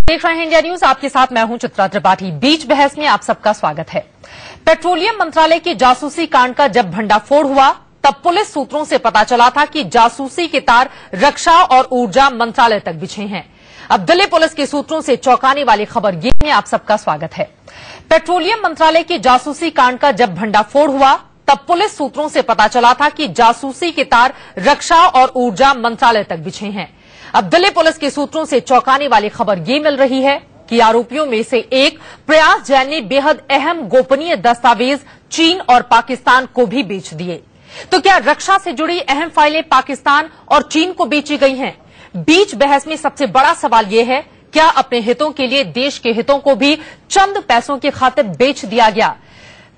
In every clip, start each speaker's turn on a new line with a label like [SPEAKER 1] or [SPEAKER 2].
[SPEAKER 1] देख रहे हैं इंडिया न्यूज, आपके साथ मैं हूं चित्रा त्रिपाठी। बीच बहस में आप सबका स्वागत है। पेट्रोलियम मंत्रालय की जासूसी कांड का जब भंडाफोड़ हुआ तब पुलिस सूत्रों से पता चला था कि जासूसी के तार रक्षा और ऊर्जा मंत्रालय तक बिछे हैं। अब दिल्ली पुलिस के सूत्रों से चौंकाने वाली खबर ये है, आप सबका स्वागत है। पेट्रोलियम मंत्रालय की जासूसी कांड का जब भंडाफोड़ हुआ तब पुलिस सूत्रों से पता चला था कि जासूसी के तार रक्षा और ऊर्जा मंत्रालय तक बिछे हैं। अब दिल्ली पुलिस के सूत्रों से चौंकाने वाली खबर ये मिल रही है कि आरोपियों में से एक प्रयास जैन ने बेहद अहम गोपनीय दस्तावेज चीन और पाकिस्तान को भी बेच दिए। तो क्या रक्षा से जुड़ी अहम फाइलें पाकिस्तान और चीन को बेची गई हैं? बीच बहस में सबसे बड़ा सवाल यह है, क्या अपने हितों के लिए देश के हितों को भी चंद पैसों की खातिर बेच दिया गया?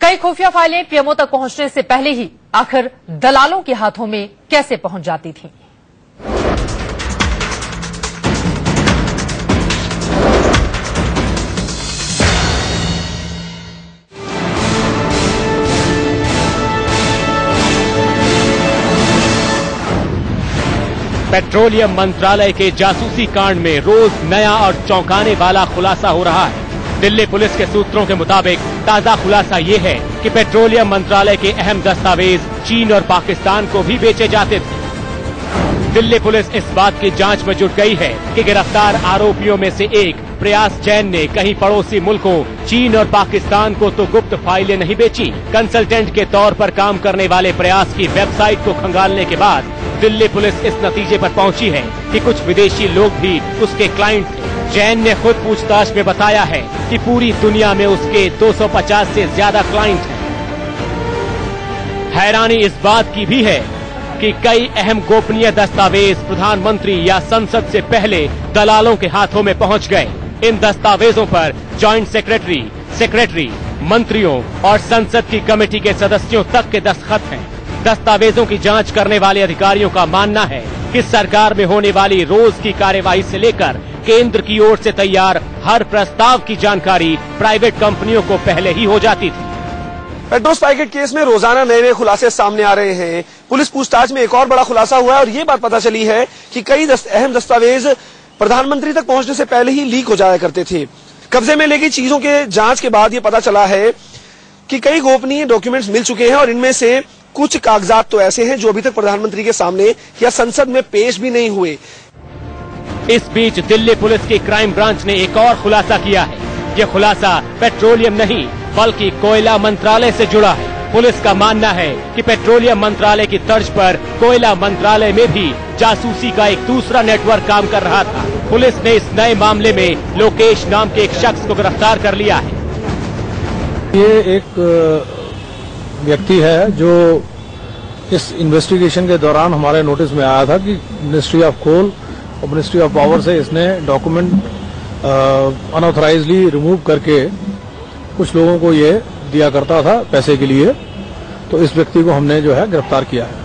[SPEAKER 1] कई खुफिया फाइलें पीएमओ तक पहुंचने से पहले ही आखिर दलालों के हाथों में कैसे पहुंच जाती थीं?
[SPEAKER 2] पेट्रोलियम मंत्रालय के जासूसी कांड में रोज नया और चौंकाने वाला खुलासा हो रहा है। दिल्ली पुलिस के सूत्रों के मुताबिक ताजा खुलासा ये है कि पेट्रोलियम मंत्रालय के अहम दस्तावेज चीन और पाकिस्तान को भी बेचे जाते थे। दिल्ली पुलिस इस बात की जांच में जुट गई है कि गिरफ्तार आरोपियों में से एक प्रयास जैन ने कहीं पड़ोसी मुल्कों चीन और पाकिस्तान को तो गुप्त फाइलें नहीं बेची। कंसल्टेंट के तौर पर काम करने वाले प्रयास की वेबसाइट को खंगालने के बाद दिल्ली पुलिस इस नतीजे पर पहुंची है कि कुछ विदेशी लोग भी उसके क्लाइंट थे। जैन ने खुद पूछताछ में बताया है कि पूरी दुनिया में उसके 250 से ज्यादा क्लाइंट हैं। हैरानी इस बात की भी है कि कई अहम गोपनीय दस्तावेज प्रधानमंत्री या संसद से पहले दलालों के हाथों में पहुंच गए। इन दस्तावेजों पर जॉइंट सेक्रेटरी, मंत्रियों और संसद की कमेटी के सदस्यों तक के दस्तखत हैं। दस्तावेजों की जांच करने वाले अधिकारियों का मानना है कि सरकार में होने वाली रोज की कार्यवाही से लेकर केंद्र की ओर से तैयार हर प्रस्ताव की जानकारी प्राइवेट कंपनियों को पहले ही हो जाती थी।
[SPEAKER 3] पेट्रो स्पाइगेट केस में रोजाना नए खुलासे सामने आ रहे हैं। पुलिस पूछताछ में एक और बड़ा खुलासा हुआ है और ये बात पता चली है कि कई अहम दस्तावेज प्रधानमंत्री तक पहुंचने से पहले ही लीक हो जाया करते थे। कब्जे में लेगी चीजों के जांच के बाद ये पता चला है कि कई गोपनीय डॉक्यूमेंट्स मिल चुके हैं और इनमें से कुछ कागजात तो ऐसे हैं जो अभी तक प्रधानमंत्री के सामने या संसद में पेश भी नहीं हुए।
[SPEAKER 2] इस बीच दिल्ली पुलिस की क्राइम ब्रांच ने एक और खुलासा किया है। ये खुलासा पेट्रोलियम नहीं बल्कि कोयला मंत्रालय से जुड़ा है। पुलिस का मानना है कि पेट्रोलियम मंत्रालय की तर्ज पर कोयला मंत्रालय में भी जासूसी का एक दूसरा नेटवर्क काम कर रहा था। पुलिस ने इस नए मामले में लोकेश नाम के एक शख्स को गिरफ्तार कर लिया है।
[SPEAKER 4] ये एक व्यक्ति है जो इस इन्वेस्टिगेशन के दौरान हमारे नोटिस में आया था कि मिनिस्ट्री ऑफ कोल और मिनिस्ट्री ऑफ पावर से इसने डॉक्यूमेंट अनऑथराइजली रिमूव करके कुछ लोगों को ये दिया करता था पैसे के लिए। तो इस व्यक्ति को हमने जो है गिरफ्तार किया है।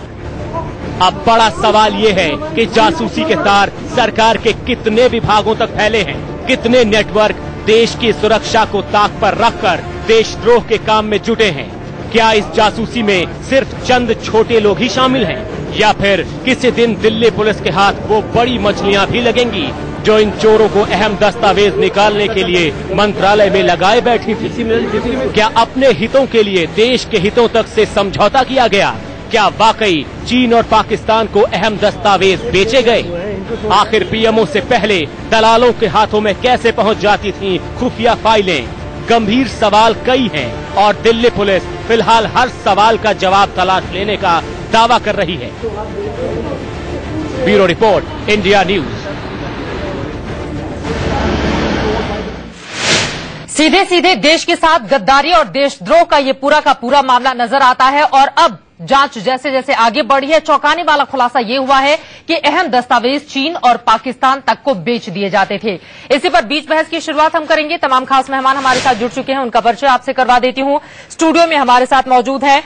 [SPEAKER 2] अब बड़ा सवाल ये है कि जासूसी के तार सरकार के कितने विभागों तक फैले हैं, कितने नेटवर्क देश की सुरक्षा को ताक पर रखकर देशद्रोह के काम में जुटे हैं। क्या इस जासूसी में सिर्फ चंद छोटे लोग ही शामिल हैं या फिर किसी दिन दिल्ली पुलिस के हाथ वो बड़ी मछलियां भी लगेंगी जो इन चोरों को अहम दस्तावेज निकालने के लिए मंत्रालय में लगाए बैठी थी? क्या अपने हितों के लिए देश के हितों तक से समझौता किया गया? क्या वाकई चीन और पाकिस्तान को अहम दस्तावेज बेचे गए? आखिर पीएमओ से पहले दलालों के हाथों में कैसे पहुंच जाती थी खुफिया फाइलें? गंभीर सवाल कई हैं और दिल्ली पुलिस फिलहाल हर सवाल का जवाब तलाश लेने का दावा कर रही है। Bureau report, India news.
[SPEAKER 1] सीधे सीधे देश के साथ गद्दारी और देशद्रोह का ये पूरा का पूरा मामला नजर आता है और अब जांच जैसे जैसे आगे बढ़ी है, चौंकाने वाला खुलासा ये हुआ है कि अहम दस्तावेज चीन और पाकिस्तान तक को बेच दिए जाते थे। इसी पर बीच बहस की शुरुआत हम करेंगे। तमाम खास मेहमान हमारे साथ जुड़ चुके हैं, उनका परिचय आपसे करवा देती हूं। स्टूडियो में हमारे साथ मौजूद हैं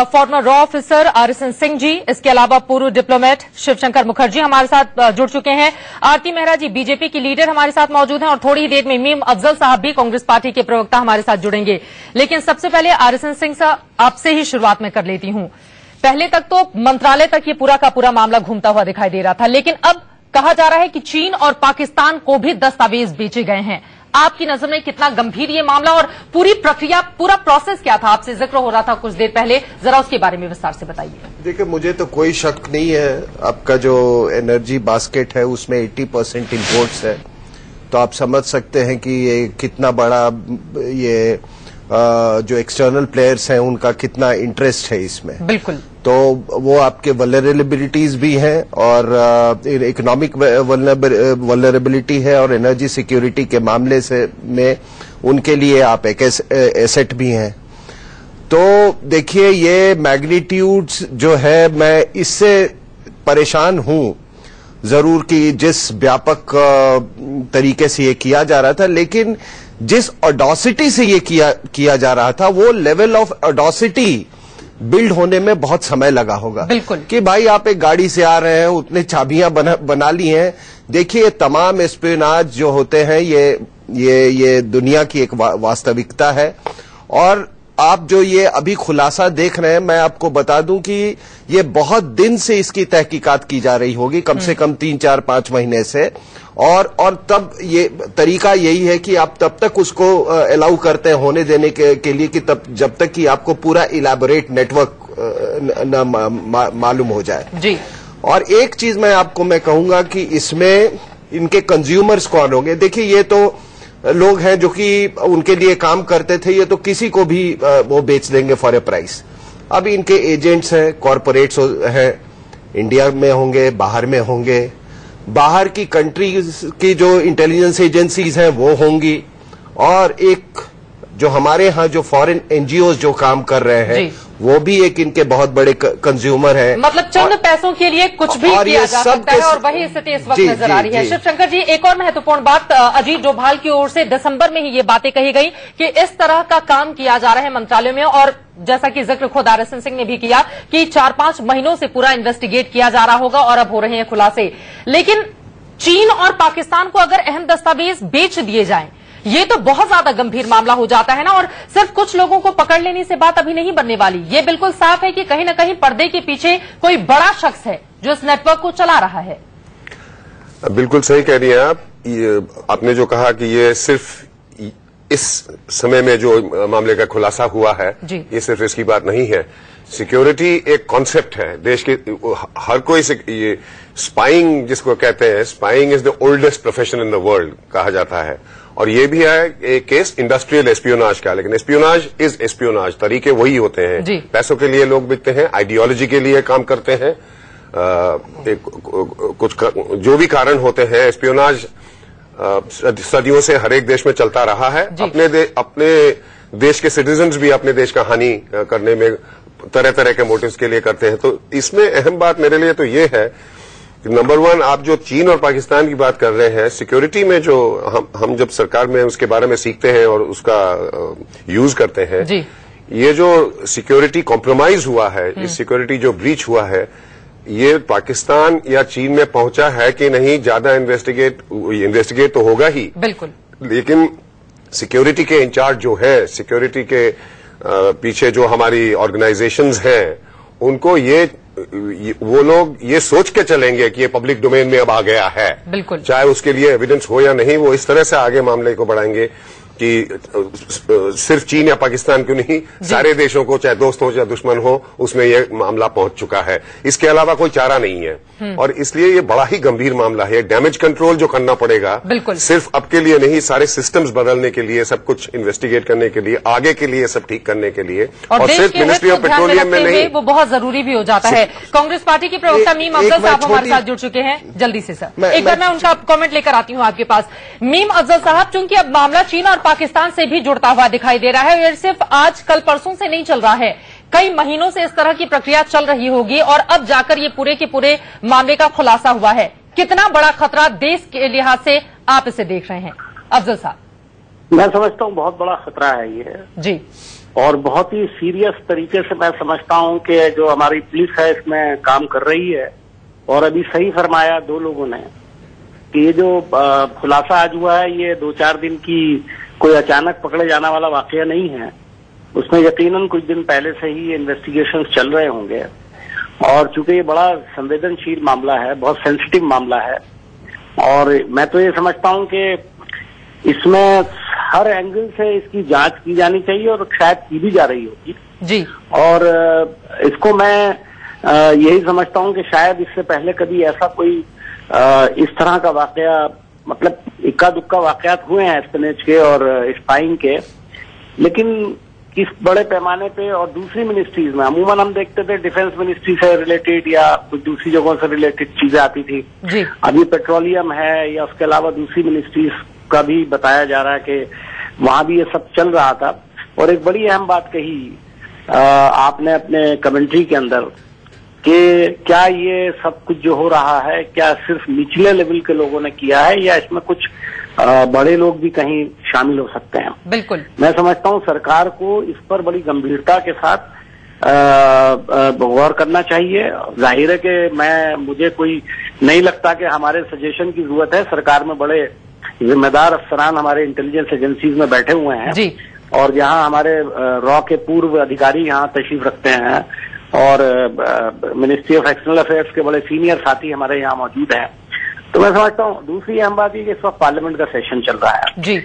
[SPEAKER 1] फॉर्मर रॉ ऑफिसर आरएसएन सिंह जी, इसके अलावा पूर्व डिप्लोमेट शिवशंकर मुखर्जी हमारे साथ जुड़ चुके हैं। आरती मेहरा जी बीजेपी की लीडर हमारे साथ मौजूद हैं और थोड़ी ही देर में मीम अफजल साहब भी कांग्रेस पार्टी के प्रवक्ता हमारे साथ जुड़ेंगे। लेकिन सबसे पहले आरएसएन सिंह साहब आपसे ही शुरुआत में कर लेती हूं। पहले तक तो मंत्रालय तक ये पूरा का पूरा मामला घूमता हुआ दिखाई दे रहा था, लेकिन अब कहा जा रहा है कि चीन और पाकिस्तान को भी दस्तावेज बेचे गए हैं। आपकी नजर में कितना गंभीर ये मामला और पूरी प्रक्रिया, पूरा प्रोसेस क्या था? आपसे जिक्र हो रहा था कुछ देर पहले, जरा उसके बारे में विस्तार से बताइए।
[SPEAKER 5] देखिए, मुझे तो कोई शक नहीं है, आपका जो एनर्जी बास्केट है उसमें 80% इम्पोर्ट्स है, तो आप समझ सकते हैं कि ये कितना बड़ा, ये जो एक्सटर्नल प्लेयर्स हैं उनका कितना इंटरेस्ट है इसमें।
[SPEAKER 1] बिल्कुल।
[SPEAKER 5] तो वो आपके वल्नरेबिलिटीज भी हैं और इकोनॉमिक वल्नरेबिलिटी है और एनर्जी सिक्योरिटी के मामले से में उनके लिए आप एक एसेट भी हैं। तो देखिए, ये मैग्नीट्यूड्स जो है, मैं इससे परेशान हूं जरूर कि जिस व्यापक तरीके से ये किया जा रहा था, लेकिन जिस ऑडोसिटी से ये किया जा रहा था, वो लेवल ऑफ ऑडोसिटी बिल्ड होने में बहुत समय लगा होगा।
[SPEAKER 1] बिल्कुल।
[SPEAKER 5] कि भाई आप एक गाड़ी से आ रहे हैं, उतने चाबियां बना ली हैं। देखिए, तमाम एस्पियोनाज जो होते हैं ये दुनिया की एक वास्तविकता है। और आप जो ये अभी खुलासा देख रहे हैं, मैं आपको बता दूं कि ये बहुत दिन से इसकी तहकीकात की जा रही होगी, कम से कम 3, 4, 5 महीने से। और तब ये तरीका यही है कि आप तब तक उसको अलाउ करते हैं होने देने के लिए कि तब जब तक कि आपको पूरा इलैबोरेट नेटवर्क मालूम हो जाए
[SPEAKER 1] जी।
[SPEAKER 5] और एक चीज मैं कहूंगा कि इसमें इनके कंज्यूमर्स कौन होंगे। देखिए, ये तो लोग हैं जो कि उनके लिए काम करते थे, ये तो किसी को भी वो बेच देंगे फॉर ए प्राइस। अब इनके एजेंट्स हैं, कॉरपोरेट्स हैं, इंडिया में होंगे, बाहर में होंगे, बाहर की कंट्रीज की जो इंटेलिजेंस एजेंसीज हैं वो होंगी, और एक जो हमारे यहाँ जो फॉरेन एनजीओ जो काम कर रहे हैं वो भी एक इनके बहुत बड़े कंज्यूमर हैं।
[SPEAKER 1] मतलब चंद पैसों के लिए कुछ भी किया जा सकता है और वही स्थिति इस वक्त नजर आ रही है। शिवशंकर जी, एक और महत्वपूर्ण बात, अजीत डोभाल की ओर से दिसंबर में ही ये बातें कही गई कि इस तरह का काम किया जा रहा है मंत्रालय में, और जैसा कि जिक्र खुद RSN सिंह ने भी किया कि 4-5 महीनों से पूरा इन्वेस्टिगेट किया जा रहा होगा और अब हो रहे हैं खुलासे। लेकिन चीन और पाकिस्तान को अगर अहम दस्तावेज बेच दिए जाएं, ये तो बहुत ज्यादा गंभीर मामला हो जाता है ना, और सिर्फ कुछ लोगों को पकड़ लेने से बात अभी नहीं बनने वाली। ये बिल्कुल साफ है कि कहीं ना कहीं पर्दे के पीछे कोई बड़ा शख्स है जो इस नेटवर्क को चला रहा है।
[SPEAKER 6] बिल्कुल सही कह रही हैं आप। आपने जो कहा कि ये सिर्फ इस समय में जो मामले का खुलासा हुआ है, ये सिर्फ इसकी बात नहीं है। सिक्योरिटी एक कॉन्सेप्ट है देश के, हर कोई ये स्पाइंग जिसको कहते हैं, spying is the oldest profession in the world कहा जाता है। और ये भी है एक केस इंडस्ट्रियल एस्पियोनाज का, लेकिन एस्पियोनाज इज एस्पियोनाज, तरीके वही होते हैं। पैसों के लिए लोग बिकते हैं, आइडियोलॉजी के लिए काम करते हैं, कुछ जो भी कारण होते हैं। एस्पियोनाज सदियों से हर एक देश में चलता रहा है। अपने देश के सिटीजन्स भी अपने देश का हानि करने में तरह तरह के मोटिव्स के लिए करते हैं। तो इसमें अहम बात मेरे लिए तो ये है कि नंबर 1, आप जो चीन और पाकिस्तान की बात कर रहे हैं, सिक्योरिटी में जो हम जब सरकार में उसके बारे में सीखते हैं और उसका यूज करते हैं, ये जो सिक्योरिटी कॉम्प्रोमाइज हुआ है, ये सिक्योरिटी जो ब्रीच हुआ है, ये पाकिस्तान या चीन में पहुंचा है कि नहीं, ज्यादा इन्वेस्टिगेट तो होगा ही, बिल्कुल, लेकिन सिक्योरिटी के इंचार्ज जो है, सिक्योरिटी के पीछे जो हमारी ऑर्गेनाइजेशंस हैं, उनको वो लोग ये सोच के चलेंगे कि ये पब्लिक डोमेन में अब आ गया है, बिल्कुल, चाहे उसके लिए एविडेंस हो या नहीं, वो इस तरह से आगे मामले को बढ़ाएंगे कि सिर्फ चीन या पाकिस्तान क्यों नहीं, सारे देशों को, चाहे दोस्त हो चाहे दुश्मन हो, उसमें यह मामला पहुंच चुका है। इसके अलावा कोई चारा नहीं है और इसलिए ये बड़ा ही गंभीर मामला है। डैमेज कंट्रोल जो करना पड़ेगा, सिर्फ अब के लिए नहीं, सारे सिस्टम्स बदलने के लिए, सब कुछ इन्वेस्टिगेट करने के लिए, आगे के लिए सब ठीक करने के लिए, और सिर्फ मिनिस्ट्री ऑफ पेट्रोलियम में नहीं,
[SPEAKER 1] वो बहुत जरूरी भी हो जाता है। कांग्रेस पार्टी के प्रवक्ता मीम अफजल साहब हमारे साथ जुड़ चुके हैं। जल्दी से सर, एक बार मैं उनका कॉमेंट लेकर आती हूँ आपके पास। मीम अफजल साहब, चूंकि अब मामला चीन और पाकिस्तान से भी जुड़ता हुआ दिखाई दे रहा है, और सिर्फ आज कल परसों से नहीं चल रहा है, कई महीनों से इस तरह की प्रक्रिया चल रही होगी और अब जाकर ये पूरे के पूरे मामले का खुलासा हुआ है। कितना बड़ा खतरा देश के लिहाज से आप इसे देख रहे हैं अफजल साहब?
[SPEAKER 7] मैं समझता हूँ बहुत बड़ा खतरा है ये जी, और बहुत ही सीरियस तरीके से मैं समझता हूँ कि जो हमारी पुलिस है इसमें काम कर रही है। और अभी सही फरमाया दो लोगों ने कि ये जो खुलासा आज हुआ है, ये 2-4 दिन की कोई अचानक पकड़े जाने वाला वाकया नहीं है। उसमें यकीनन कुछ दिन पहले से ही इन्वेस्टिगेशंस चल रहे होंगे, और चूंकि ये बड़ा संवेदनशील मामला है, बहुत सेंसिटिव मामला है, और मैं तो ये समझता हूं कि इसमें हर एंगल से इसकी जांच की जानी चाहिए और शायद की भी जा रही होगी
[SPEAKER 1] जी।
[SPEAKER 7] और इसको मैं यही समझता हूं कि शायद इससे पहले कभी ऐसा कोई इस तरह का वाकया, मतलब इक्का दुक्का वाकयात हुए हैं एस्पिनेज के और स्पाइंग के, लेकिन किस बड़े पैमाने पे और दूसरी मिनिस्ट्रीज में अमूमन हम देखते थे डिफेंस मिनिस्ट्री से रिलेटेड या कुछ दूसरी जगहों से रिलेटेड चीजें आती थी
[SPEAKER 1] जी।
[SPEAKER 7] अभी पेट्रोलियम है या उसके अलावा दूसरी मिनिस्ट्रीज का भी बताया जा रहा है कि वहां भी ये सब चल रहा था। और एक बड़ी अहम बात कही आपने अपने कमेंट्री के अंदर कि क्या ये सब कुछ जो हो रहा है क्या सिर्फ निचले लेवल के लोगों ने किया है या इसमें कुछ बड़े लोग भी कहीं शामिल हो सकते हैं।
[SPEAKER 1] बिल्कुल,
[SPEAKER 7] मैं समझता हूं सरकार को इस पर बड़ी गंभीरता के साथ गौर करना चाहिए। जाहिर है कि मुझे कोई नहीं लगता कि हमारे सजेशन की जरूरत है। सरकार में बड़े जिम्मेदार अफसरान हमारे इंटेलिजेंस एजेंसीज में बैठे हुए हैं
[SPEAKER 1] जी।
[SPEAKER 7] और यहाँ हमारे रॉ के पूर्व अधिकारी यहाँ तशरीफ रखते हैं और मिनिस्ट्री ऑफ एक्सटर्नल अफेयर्स के बड़े सीनियर साथी हमारे यहाँ मौजूद हैं। तो मैं समझता हूँ दूसरी अहम बात ये कि इस वक्त पार्लियामेंट का सेशन चल रहा है
[SPEAKER 1] जी।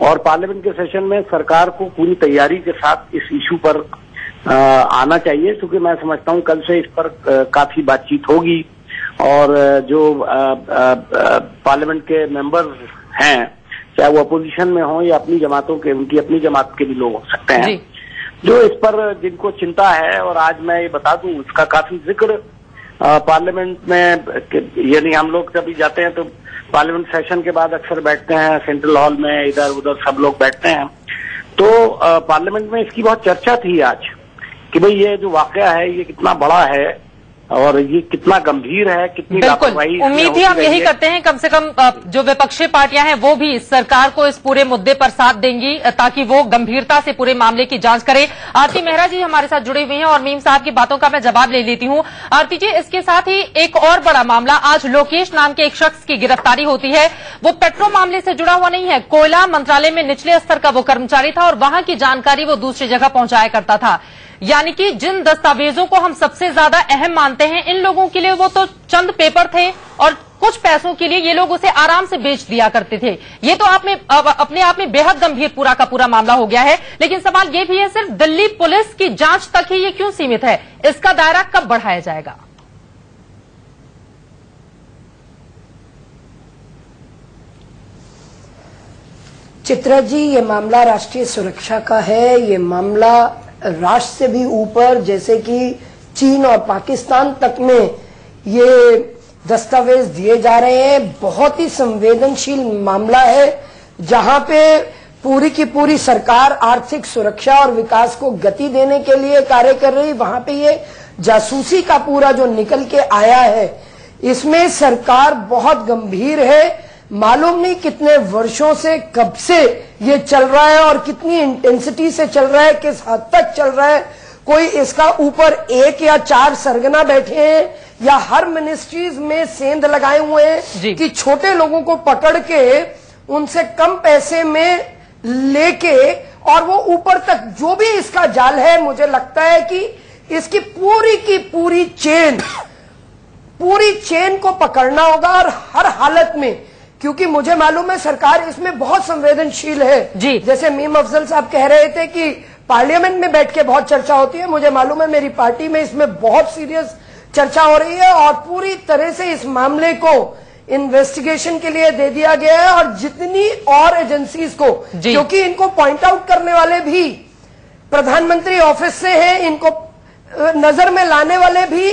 [SPEAKER 7] और पार्लियामेंट के सेशन में सरकार को पूरी तैयारी के साथ इस इशू पर आना चाहिए, क्योंकि मैं समझता हूँ कल से इस पर काफी बातचीत होगी और जो पार्लियामेंट के मेंबर्स हैं, चाहे वो अपोजिशन में हो या अपनी जमातों के, उनकी अपनी जमात के भी लोग हो सकते हैं जो इस पर जिनको चिंता है। और आज मैं ये बता दूं इसका काफी जिक्र पार्लियामेंट में, यानी हम लोग जब भी जाते हैं तो पार्लियामेंट सेशन के बाद अक्सर बैठते हैं सेंट्रल हॉल में, इधर उधर सब लोग बैठते हैं, तो पार्लियामेंट में इसकी बहुत चर्चा थी आज कि भाई ये जो वाकया है ये कितना बड़ा है और ये कितना गंभीर है, कितनी लापरवाही।
[SPEAKER 1] उम्मीद ही हम यही करते हैं कम से कम जो विपक्षी पार्टियां हैं वो भी सरकार को इस पूरे मुद्दे पर साथ देंगी ताकि वो गंभीरता से पूरे मामले की जांच करे। आरती मेहरा जी हमारे साथ जुड़े हुए हैं और मीम साहब की बातों का मैं जवाब ले लेती हूं। आरती जी, इसके साथ ही एक और बड़ा मामला, आज लोकेश नाम के एक शख्स की गिरफ्तारी होती है। वो पेट्रो मामले से जुड़ा हुआ नहीं है, कोयला मंत्रालय में निचले स्तर का वो कर्मचारी था और वहां की जानकारी वो दूसरी जगह पहुंचाया करता था। यानी कि जिन दस्तावेजों को हम सबसे ज्यादा अहम मानते हैं, इन लोगों के लिए वो तो चंद पेपर थे और कुछ पैसों के लिए ये लोग उसे आराम से बेच दिया करते थे। ये तो अपने आप में बेहद गंभीर पूरा का पूरा मामला हो गया है। लेकिन सवाल ये भी है, सिर्फ दिल्ली पुलिस की जांच तक ही ये क्यों सीमित है? इसका दायरा कब बढ़ाया जाएगा?
[SPEAKER 8] चित्रा जी, ये मामला राष्ट्रीय सुरक्षा का है। ये मामला राष्ट्र से भी ऊपर, जैसे कि चीन और पाकिस्तान तक में ये दस्तावेज दिए जा रहे हैं। बहुत ही संवेदनशील मामला है जहां पे पूरी की पूरी सरकार आर्थिक सुरक्षा और विकास को गति देने के लिए कार्य कर रही। वहां पे ये जासूसी का पूरा जो निकल के आया है, इसमें सरकार बहुत गंभीर है। मालूम नहीं कितने वर्षों से, कब से ये चल रहा है और कितनी इंटेंसिटी से चल रहा है, किस हद तक चल रहा है। कोई इसका ऊपर 1 या 4 सरगना बैठे हैं या हर मिनिस्ट्रीज में सेंध लगाए हुए हैं कि छोटे लोगों को पकड़ के उनसे कम पैसे में लेके और वो ऊपर तक जो भी इसका जाल है, मुझे लगता है कि इसकी पूरी की पूरी चेन को पकड़ना होगा और हर हालत में, क्योंकि मुझे मालूम है सरकार इसमें बहुत संवेदनशील है जी। जैसे मीम अफजल साहब कह रहे थे कि पार्लियामेंट में बैठ के बहुत चर्चा होती है, मुझे मालूम है मेरी पार्टी में इसमें बहुत सीरियस चर्चा हो रही है और पूरी तरह से इस मामले को इन्वेस्टिगेशन के लिए दे दिया गया है। और जितनी और एजेंसीज को, क्योंकि इनको पॉइंट आउट करने वाले भी प्रधानमंत्री ऑफिस से हैं, इनको नजर में लाने वाले भी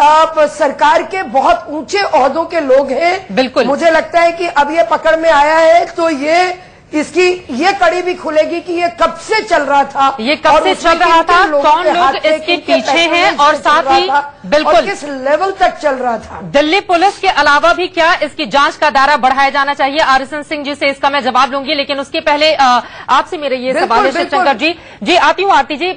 [SPEAKER 8] सरकार के बहुत ऊंचे ओहदों के लोग हैं। बिल्कुल, मुझे लगता है कि अब ये पकड़ में आया है तो इसकी ये कड़ी भी खुलेगी कि ये कब से चल रहा था,
[SPEAKER 1] ये कब से चल रहा था, कौन लोग इसके पीछे हैं और साथ ही बिल्कुल
[SPEAKER 8] किस लेवल तक चल रहा था।
[SPEAKER 1] दिल्ली पुलिस के अलावा भी क्या इसकी जांच का दायरा बढ़ाया जाना चाहिए? आरएसएन सिंह जी से इसका मैं जवाब लूंगी, लेकिन उसके पहले आपसे मेरे ये सवाल है शिवशंकर जी आती हूँ। आरती जी,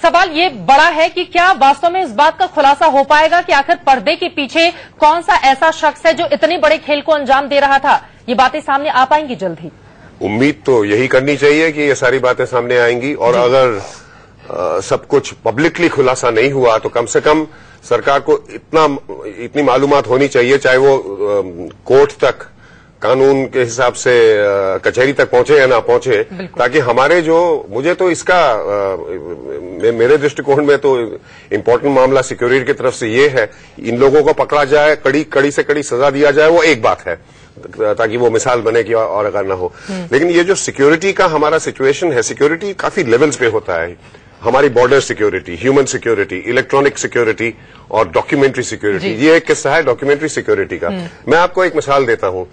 [SPEAKER 1] सवाल ये बड़ा है कि क्या वास्तव में इस बात का खुलासा हो पाएगा कि आखिर पर्दे के पीछे कौन सा ऐसा शख्स है जो इतने बड़े खेल को अंजाम दे रहा था? ये बातें सामने आ पाएंगी जल्द ही?
[SPEAKER 6] उम्मीद तो यही करनी चाहिए कि ये सारी बातें सामने आएंगी और अगर सब कुछ पब्लिकली खुलासा नहीं हुआ तो कम से कम सरकार को इतनी मालूमात होनी चाहिए, चाहे वो कोर्ट तक कानून के हिसाब से कचहरी तक पहुंचे या ना पहुंचे, ताकि हमारे जो मुझे तो इसका मेरे दृष्टिकोण में तो इम्पोर्टेंट मामला सिक्योरिटी की तरफ से ये है, इन लोगों को पकड़ा जाए, कड़ी से कड़ी सजा दिया जाए, वो एक बात है ताकि वो मिसाल बने कि और अगर ना हो। लेकिन ये जो सिक्योरिटी का हमारा सिचुएशन है, सिक्योरिटी काफी लेवल्स पे होता है। हमारी border security, human security, electronic security और डॉक्यूमेंट्री सिक्योरिटी, ये एक किस्सा है डॉक्यूमेंट्री सिक्योरिटी का। मैं आपको एक मिसाल देता हूं।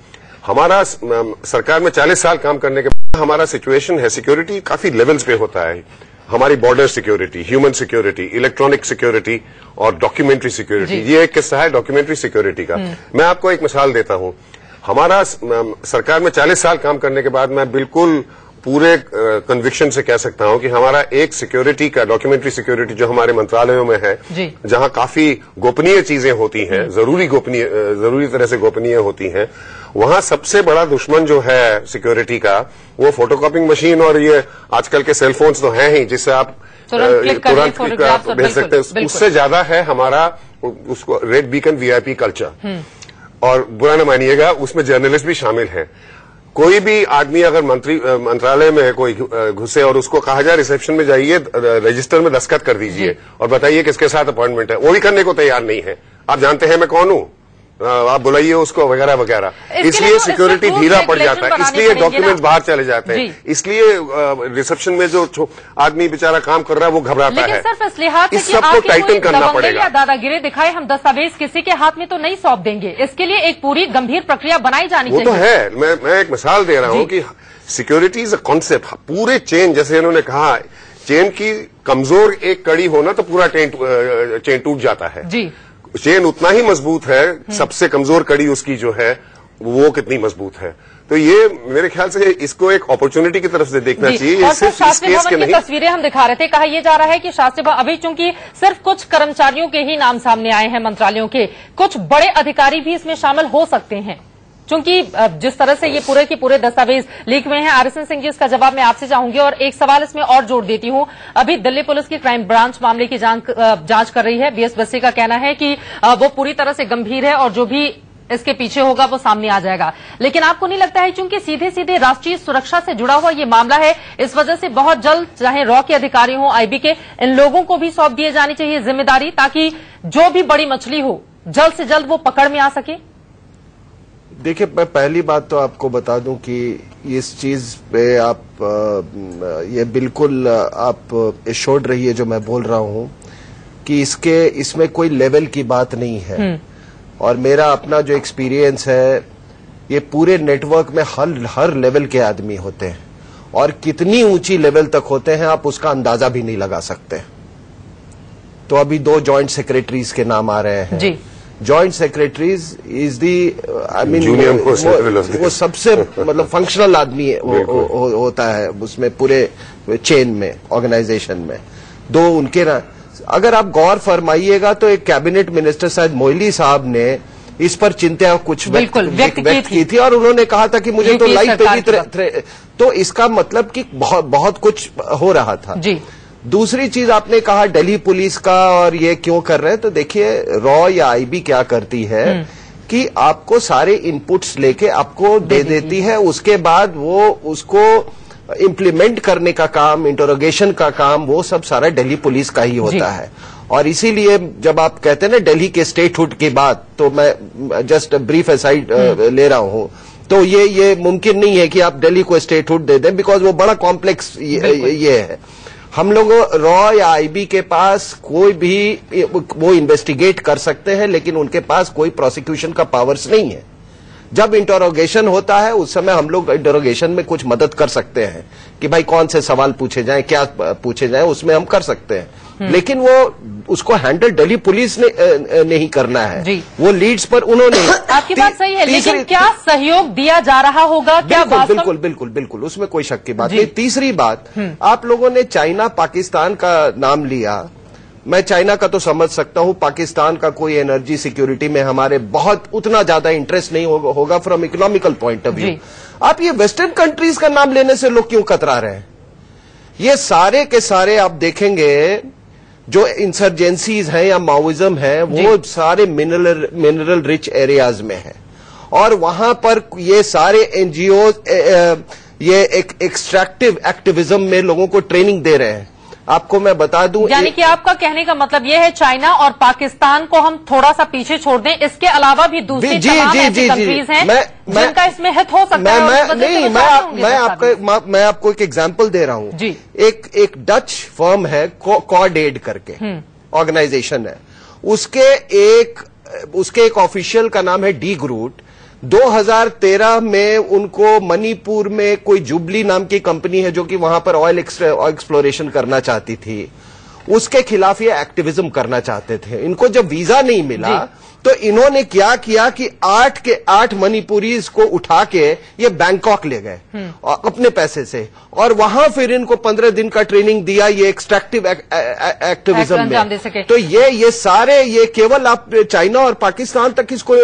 [SPEAKER 6] हमारा सरकार में 40 साल काम करने के बाद हमारा सिचुएशन है, सिक्योरिटी काफी लेवल्स पे होता है। हमारी border security, human security, electronic security और डॉक्यूमेंट्री सिक्योरिटी, ये एक किस्सा है डॉक्यूमेंट्री सिक्योरिटी का। मैं आपको एक मिसाल देता हूं। हमारा सरकार में 40 साल काम करने के बाद मैं बिल्कुल पूरे कन्विक्शन से कह सकता हूं कि हमारा एक सिक्योरिटी का डॉक्यूमेंट्री सिक्योरिटी जो हमारे मंत्रालयों में है, जहां काफी गोपनीय चीजें होती हैं, जरूरी तरह से गोपनीय होती हैं, वहां सबसे बड़ा दुश्मन जो है सिक्योरिटी का वो फोटोकॉपिंग मशीन और ये आजकल के सेलफोन्स तो हैं ही, जिससे आप तुरंत भेज सकते हैं। उससे ज्यादा है हमारा उसको रेड बीकन वीआईपी कल्चर। और बुरा न मानिएगा, उसमें जर्नलिस्ट भी शामिल हैं। कोई भी आदमी अगर मंत्रालय में कोई घुसे और उसको कहा जाए रिसेप्शन में जाइए, रजिस्टर में दस्तखत कर दीजिए और बताइए किसके साथ अपॉइंटमेंट है, वो भी करने को तैयार नहीं है। आप जानते हैं मैं कौन हूं, आप बुलाइए उसको वगैरह वगैरह। इसलिए सिक्योरिटी ढीला पड़ जाता है, इसलिए डॉक्यूमेंट्स बाहर चले जाते हैं, इसलिए रिसेप्शन में जो आदमी बेचारा काम कर रहा है वो घबराता है।
[SPEAKER 1] सिर्फ इस लिहाज
[SPEAKER 6] इस सबको टाइटन करना पड़ेगा।
[SPEAKER 1] दादागिरी दिखाए हम दस्तावेज किसी के हाथ में तो नहीं सौंप देंगे, इसके लिए एक पूरी गंभीर प्रक्रिया बनाई जानी चाहिए।
[SPEAKER 6] वो तो है, मैं एक मिसाल दे रहा हूं कि सिक्योरिटी इज अ कॉन्सेप्ट। पूरे चेन, जैसे इन्होंने कहा, चेन की कमजोर एक कड़ी होना तो पूरा चेन टूट जाता है। जी, चेन उतना ही मजबूत है, सबसे कमजोर कड़ी उसकी जो है वो कितनी मजबूत है। तो ये मेरे ख्याल से इसको एक अपॉर्चुनिटी की तरफ से देखना चाहिए।
[SPEAKER 1] और सिर्फ शास्त्री भवन की तस्वीरें हम दिखा रहे थे, कहा यह जा रहा है कि शास्त्री भवन अभी चूंकि सिर्फ कुछ कर्मचारियों के ही नाम सामने आए हैं मंत्रालयों के, कुछ बड़े अधिकारी भी इसमें शामिल हो सकते हैं, चूंकि जिस तरह से ये पूरे के पूरे दस्तावेज लीक हुए हैं। आरएसएन सिंह जी, इसका जवाब मैं आपसे चाहूंगी और एक सवाल इसमें और जोड़ देती हूं। अभी दिल्ली पुलिस की क्राइम ब्रांच मामले की जांच कर रही है। बीएस बस्सी का कहना है कि वो पूरी तरह से गंभीर है और जो भी इसके पीछे होगा वो सामने आ जाएगा। लेकिन आपको नहीं लगता है चूंकि सीधे सीधे राष्ट्रीय सुरक्षा से जुड़ा हुआ ये मामला है, इस वजह से बहुत जल्द चाहे रॉ के अधिकारी हो, आईबी के, इन लोगों को भी सौंप दिए जानी चाहिए जिम्मेदारी, ताकि जो भी बड़ी मछली हो जल्द से जल्द वो पकड़ में आ सके?
[SPEAKER 5] देखिए, मैं पहली बात तो आपको बता दूं कि इस चीज पे आप ये बिल्कुल आप एश्योर्ड रहिए जो मैं बोल रहा हूं कि इसमें कोई लेवल की बात नहीं है। और मेरा अपना जो एक्सपीरियंस है, ये पूरे नेटवर्क में हर लेवल के आदमी होते हैं और कितनी ऊंची लेवल तक होते हैं आप उसका अंदाजा भी नहीं लगा सकते। तो अभी 2 जॉइंट सेक्रेटरीज के नाम आ रहे हैं जी। Joint secretaries is the, I mean वो सबसे मतलब फंक्शनल आदमी होता है उसमें पूरे चेन में, ऑर्गेनाइजेशन में। 2 उनके ना, अगर आप गौर फरमाइएगा तो एक कैबिनेट मिनिस्टर शायद मोइली साहब ने इस पर चिंता कुछ व्यक्त की थी और उन्होंने कहा था कि मुझे तो लाइफ पे भी तो इसका मतलब कि बहुत कुछ हो रहा था जी। दूसरी चीज आपने कहा दिल्ली पुलिस का और ये क्यों कर रहे हैं, तो देखिए रॉ या आईबी क्या करती है कि आपको सारे इनपुट्स लेके आपको दे देती है, उसके बाद वो उसको इम्प्लीमेंट करने का काम, इंटरोगेशन का काम, वो सब सारा दिल्ली पुलिस का ही होता है। और इसीलिए जब आप कहते हैं ना दिल्ली के स्टेटहुड की बात, तो मैं जस्ट ब्रीफ असाइड ले रहा हूं, तो ये मुमकिन नहीं है कि आप दिल्ली को स्टेटहुड दे दें, बिकॉज वो बड़ा कॉम्प्लेक्स ये है। हम लोग रॉ या आईबी के पास कोई भी वो इन्वेस्टिगेट कर सकते हैं, लेकिन उनके पास कोई प्रोसिक्यूशन का पावर्स नहीं है। जब इंटरोगेशन होता है उस समय हम लोग इंटरोगेशन में कुछ मदद कर सकते हैं कि भाई कौन से सवाल पूछे जाएं, क्या पूछे जाएं, उसमें हम कर सकते हैं। लेकिन वो उसको हैंडल दिल्ली पुलिस ने नहीं करना है, वो लीड्स पर उन्होंने।
[SPEAKER 1] आपकी बात सही है, लेकिन क्या सहयोग दिया जा रहा होगा? क्या
[SPEAKER 5] बिल्कुल उसमें कोई शक की बात नहीं। तीसरी बात, आप लोगों ने चाइना पाकिस्तान का नाम लिया। मैं चाइना का तो समझ सकता हूं, पाकिस्तान का कोई एनर्जी सिक्योरिटी में हमारे बहुत उतना ज्यादा इंटरेस्ट नहीं होगा from economical point of view. आप ये वेस्टर्न कंट्रीज का नाम लेने से लोग क्यों कतरा रहे हैं? ये सारे के सारे आप देखेंगे जो इंसर्जेंसीज हैं या माओइज्म है, वो सारे मिनरल रिच एरियाज में है। और वहां पर ये सारे एनजीओ ये एक एक्सट्रैक्टिव एक्टिविज्म में लोगों को ट्रेनिंग दे रहे हैं। आपको मैं बता दूं,
[SPEAKER 1] यानी कि आपका कहने का मतलब यह है चाइना और पाकिस्तान को हम थोड़ा सा पीछे छोड़ दें, इसके अलावा भी दूसरी तमाम ऐसी कंट्रीज हैं जिनका इसमें हित हो सकता है।
[SPEAKER 5] मैं आपको एक एग्जांपल दे रहा हूं। एक डच फर्म है कॉर्डेड करके ऑर्गेनाइजेशन है, उसके एक ऑफिशियल का नाम है डी ग्रूट। 2013 में उनको मणिपुर में कोई जुबली नाम की कंपनी है जो कि वहां पर ऑयल एक्सप्लोरेशन करना चाहती थी, उसके खिलाफ ये एक्टिविज्म करना चाहते थे। इनको जब वीजा नहीं मिला तो इन्होंने क्या किया कि 8 के 8 मणिपुरीज को उठा के ये बैंकॉक ले गए अपने पैसे से, और वहां फिर इनको 15 दिन का ट्रेनिंग दिया ये एक्सट्रैक्टिव एक्टिविज्म में। तो ये सारे ये केवल आप चाइना और पाकिस्तान तक इसको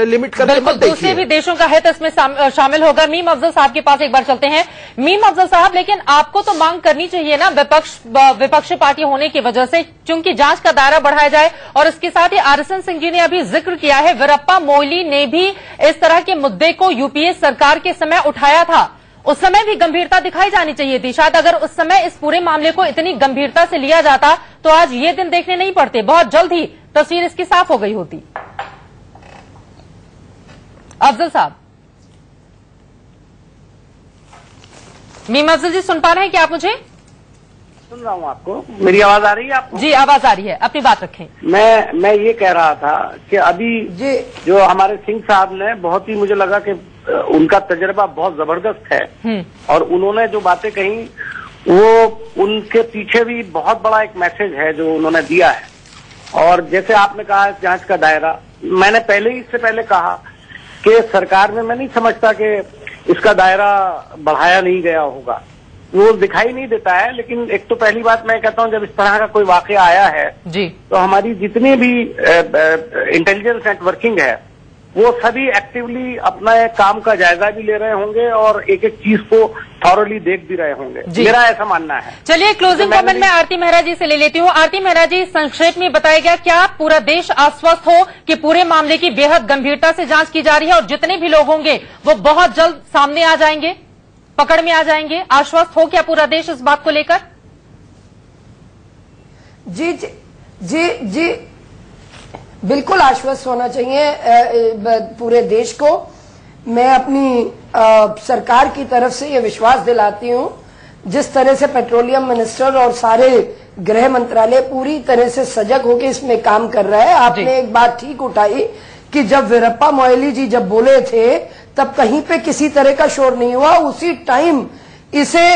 [SPEAKER 5] लिमिट करके मत देखिए,
[SPEAKER 1] दूसरे भी देशों का हित इसमें शामिल होगा। मीम अफजल साहब के पास एक बार चलते हैं। मीम अफजल साहब, लेकिन आपको तो मांग करनी चाहिए ना विपक्षी पार्टी होने की वजह से, चूंकि जांच का दायरा बढ़ाया जाए, और इसके साथ ही आरएसएन सिंह जी ने अभी जिक्र किया है, वीरप्पा मोइली ने भी इस तरह के मुद्दे को यूपीए सरकार के समय उठाया था। उस समय भी गंभीरता दिखाई जानी चाहिए थी। शायद अगर उस समय इस पूरे मामले को इतनी गंभीरता से लिया जाता तो आज ये दिन देखने नहीं पड़ते, बहुत जल्द ही तस्वीर इसकी साफ हो गई होती। अफजल साहब, मीम अफजल जी सुन पा रहे हैं क्या आप मुझे?
[SPEAKER 7] सुन रहा हूँ आपको। मेरी आवाज आ रही है आपको?
[SPEAKER 1] जी आवाज आ रही है, अपनी बात रखें।
[SPEAKER 7] मैं ये कह रहा था कि अभी जो हमारे सिंह साहब ने, बहुत ही मुझे लगा कि उनका तजर्बा बहुत जबरदस्त है, और उन्होंने जो बातें कही वो उनके पीछे भी बहुत बड़ा एक मैसेज है जो उन्होंने दिया है। और जैसे आपने कहा जांच का दायरा, मैंने पहले ही इससे पहले कहा कि सरकार में मैं नहीं समझता कि इसका दायरा बढ़ाया नहीं गया होगा, वो दिखाई नहीं देता है। लेकिन एक तो पहली बात मैं कहता हूं, जब इस तरह का कोई वाकया आया है
[SPEAKER 1] जी, तो
[SPEAKER 7] हमारी जितनी भी इंटेलिजेंस नेटवर्किंग है वो सभी एक्टिवली अपना काम का जायजा भी ले रहे होंगे और एक एक चीज को थॉरली देख भी रहे होंगे, मेरा ऐसा मानना है।
[SPEAKER 1] चलिए क्लोजिंग कमेंट में आरती मेहरा जी से ले लेती हूँ। आरती मेहरा जी, संक्षेप में बताएगा क्या पूरा देश आश्वस्त हो कि पूरे मामले की बेहद गंभीरता से जांच की जा रही है और जितने भी लोग होंगे वो बहुत जल्द सामने आ जाएंगे, पकड़ में आ जाएंगे? आश्वस्त हो क्या पूरा देश इस बात को लेकर?
[SPEAKER 8] जी जी जी जी बिल्कुल आश्वस्त होना चाहिए पूरे देश को। मैं अपनी सरकार की तरफ से ये विश्वास दिलाती हूँ, जिस तरह से पेट्रोलियम मिनिस्टर और सारे गृह मंत्रालय पूरी तरह से सजग होकर इसमें काम कर रहा है। आपने एक बात ठीक उठाई कि जब वीरप्पा मोइली जी जब बोले थे तब कहीं पे किसी तरह का शोर नहीं हुआ, उसी टाइम इसे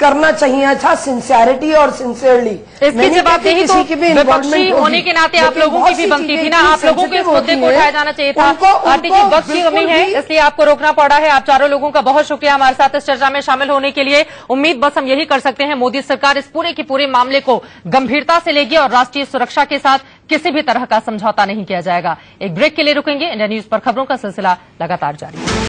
[SPEAKER 8] करना चाहिए था सिंसियरिटी और सिंसियरली।
[SPEAKER 1] इसकी जवाबदेही तो विपक्षी होने के नाते आप लोगों की भी बनती थी ना, आप लोगों के इस मुद्दे को उठाया जाना चाहिए था। आरती जी, वक्त की कमी है इसलिए आपको रोकना पड़ा है। आप चारों लोगों का बहुत शुक्रिया हमारे साथ इस चर्चा में शामिल होने के लिए। उम्मीद बस हम यही कर सकते हैं, मोदी सरकार इस पूरे के पूरे मामले को गंभीरता से लेगी और राष्ट्रीय सुरक्षा के साथ किसी भी तरह का समझौता नहीं किया जाएगा। एक ब्रेक के लिए रुकेंगे। इंडिया न्यूज पर खबरों का सिलसिला लगातार जारी है।